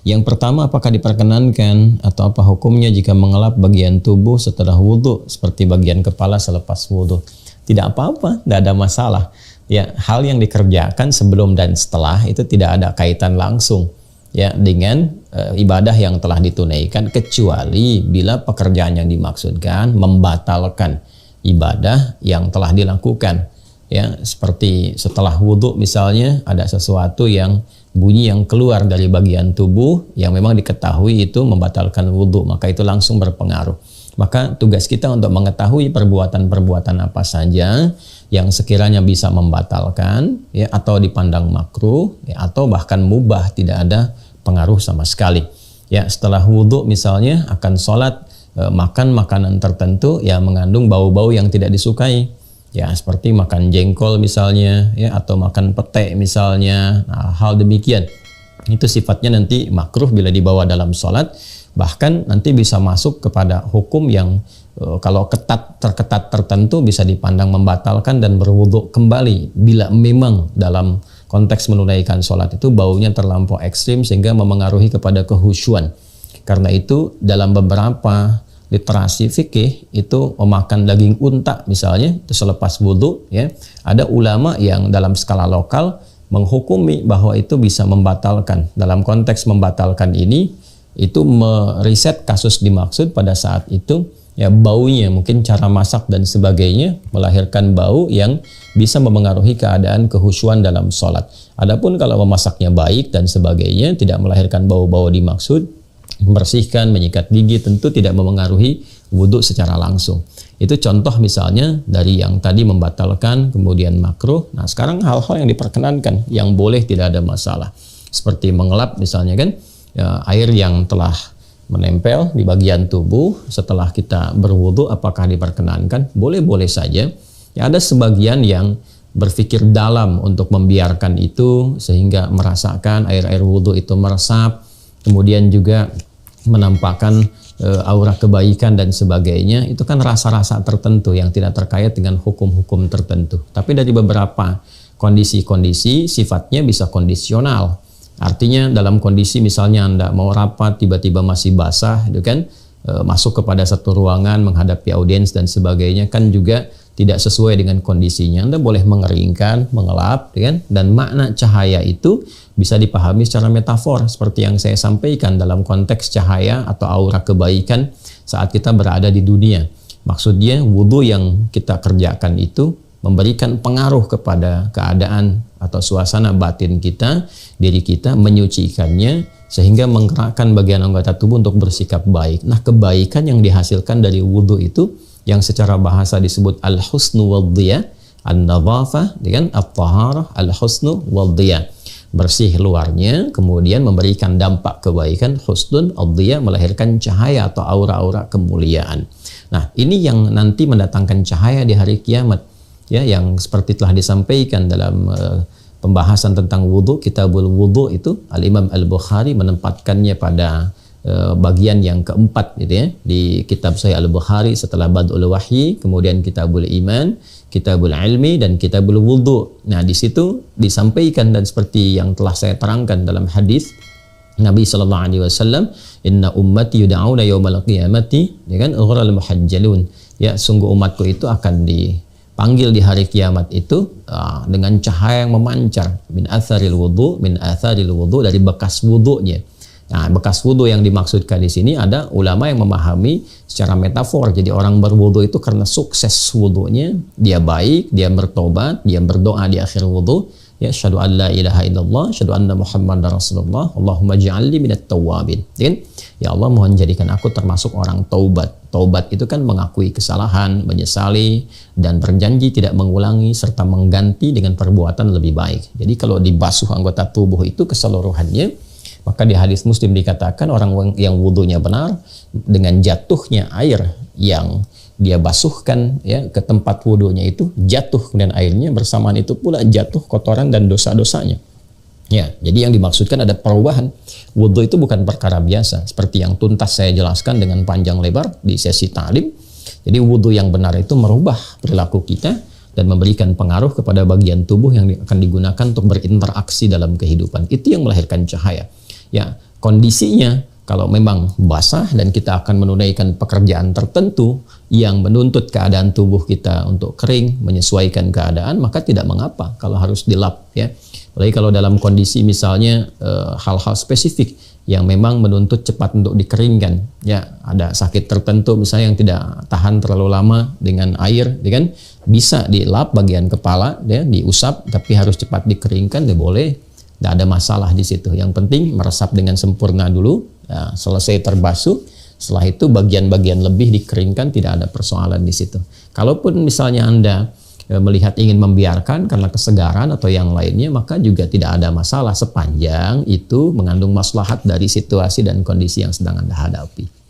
Yang pertama, apakah diperkenankan atau apa hukumnya jika mengelap bagian tubuh setelah wudhu seperti bagian kepala selepas wudhu? Tidak apa-apa, tidak ada masalah. Ya, hal yang dikerjakan sebelum dan setelah itu tidak ada kaitan langsung ya dengan ibadah yang telah ditunaikan, kecuali bila pekerjaan yang dimaksudkan membatalkan ibadah yang telah dilakukan. Ya, seperti setelah wudhu misalnya ada sesuatu yang bunyi yang keluar dari bagian tubuh yang memang diketahui itu membatalkan wudhu, maka itu langsung berpengaruh. Maka tugas kita untuk mengetahui perbuatan-perbuatan apa saja yang sekiranya bisa membatalkan ya, atau dipandang makruh ya, atau bahkan mubah, tidak ada pengaruh sama sekali. Ya, setelah wudhu misalnya akan sholat, makan makanan tertentu yang mengandung bau-bau yang tidak disukai. Ya, seperti makan jengkol misalnya ya, atau makan pete misalnya. Nah, hal demikian itu sifatnya nanti makruh bila dibawa dalam sholat, bahkan nanti bisa masuk kepada hukum yang kalau terketat tertentu bisa dipandang membatalkan dan berwudhu kembali bila memang dalam konteks menunaikan sholat itu baunya terlampau ekstrim sehingga memengaruhi kepada kehusyuan. Karena itu dalam beberapa literasi fikih itu memakan daging unta misalnya itu selepas wudhu ya, ada ulama yang dalam skala lokal menghukumi bahwa itu bisa membatalkan. Dalam konteks membatalkan ini itu meriset kasus dimaksud pada saat itu ya, baunya mungkin cara masak dan sebagainya melahirkan bau yang bisa memengaruhi keadaan kehusyuan dalam sholat. Adapun kalau memasaknya baik dan sebagainya tidak melahirkan bau-bau dimaksud, membersihkan, menyikat gigi, tentu tidak memengaruhi wudhu secara langsung. Itu contoh misalnya dari yang tadi membatalkan kemudian makruh. Nah, sekarang hal-hal yang diperkenankan yang boleh tidak ada masalah, seperti mengelap misalnya kan ya, air yang telah menempel di bagian tubuh setelah kita berwudhu, apakah diperkenankan? Boleh-boleh saja ya. Ada sebagian yang berpikir dalam untuk membiarkan itu sehingga merasakan air-air wudhu itu meresap, kemudian juga menampakkan aura kebaikan dan sebagainya. Itu kan rasa-rasa tertentu yang tidak terkait dengan hukum-hukum tertentu. Tapi dari beberapa kondisi-kondisi sifatnya bisa kondisional. Artinya dalam kondisi misalnya Anda mau rapat tiba-tiba masih basah itu kan, masuk kepada satu ruangan menghadapi audiens dan sebagainya kan juga tidak sesuai dengan kondisinya. Anda boleh mengeringkan, mengelap, kan? Dan makna cahaya itu bisa dipahami secara metafor seperti yang saya sampaikan dalam konteks cahaya atau aura kebaikan saat kita berada di dunia. Maksudnya wudhu yang kita kerjakan itu memberikan pengaruh kepada keadaan atau suasana batin kita, diri kita, menyucikannya sehingga menggerakkan bagian anggota tubuh untuk bersikap baik. Nah, kebaikan yang dihasilkan dari wudhu itu yang secara bahasa disebut al-husnu wal-dhiyah, an-nadhafah dengan at-taharah, al-husnu wal-dhiyah. Bersih luarnya, kemudian memberikan dampak kebaikan, husnun al-dhiyah, melahirkan cahaya atau aura-aura kemuliaan. Nah, ini yang nanti mendatangkan cahaya di hari kiamat. Ya, yang seperti telah disampaikan dalam pembahasan tentang wudhu, kitabul wudhu itu Al-Imam Al-Bukhari menempatkannya pada bagian yang keempat gitu ya, di kitab Sahih Al-Bukhari setelah Bad'ul Wahyi, kemudian Kitabul Iman, Kitabul Ilmi, dan Kitabul Wudhu. Nah, di situ disampaikan dan seperti yang telah saya terangkan dalam hadis Nabi sallallahu alaihi wasallam, inna ummati yud'auna yaumal qiyamati dengan ghurral muhajjalun. Ya, sungguh umatku itu akan dipanggil di hari kiamat itu dengan cahaya yang memancar min atharil wudhu, min atharil wudhu, dari bekas wudhunya. Nah, bekas wudhu yang dimaksudkan di sini ada ulama yang memahami secara metafor. Jadi orang berwudhu itu karena sukses wudhunya, dia baik, dia bertobat, dia berdoa di akhir wudhu. Ya, syahadu an la ilaha illallah, syahadu anna Muhammadar Rasulullah, Allahumma ja'alni minat tawwabin. Ya Allah, mohon jadikan aku termasuk orang taubat. Taubat itu kan mengakui kesalahan, menyesali, dan berjanji tidak mengulangi serta mengganti dengan perbuatan lebih baik. Jadi kalau dibasuh anggota tubuh itu keseluruhannya, maka di hadis Muslim dikatakan orang yang wudhunya benar, dengan jatuhnya air yang dia basuhkan ya ke tempat wudhunya itu, jatuh kemudian airnya, bersamaan itu pula jatuh kotoran dan dosa-dosanya. Ya, jadi yang dimaksudkan ada perubahan. Wudhu itu bukan perkara biasa, seperti yang tuntas saya jelaskan dengan panjang lebar di sesi ta'lim. Jadi wudhu yang benar itu merubah perilaku kita dan memberikan pengaruh kepada bagian tubuh yang akan digunakan untuk berinteraksi dalam kehidupan. Itu yang melahirkan cahaya. Ya, kondisinya kalau memang basah dan kita akan menunaikan pekerjaan tertentu yang menuntut keadaan tubuh kita untuk kering, menyesuaikan keadaan, maka tidak mengapa kalau harus dilap ya. Apalagi kalau dalam kondisi misalnya hal-hal spesifik yang memang menuntut cepat untuk dikeringkan ya, ada sakit tertentu misalnya yang tidak tahan terlalu lama dengan air ya kan, bisa dilap bagian kepala ya, diusap tapi harus cepat dikeringkan ya boleh, tidak ada masalah di situ. Yang penting meresap dengan sempurna dulu ya, selesai terbasuh, setelah itu bagian-bagian lebih dikeringkan, tidak ada persoalan di situ. Kalaupun misalnya Anda melihat ingin membiarkan karena kesegaran atau yang lainnya, maka juga tidak ada masalah sepanjang itu mengandung maslahat dari situasi dan kondisi yang sedang Anda hadapi.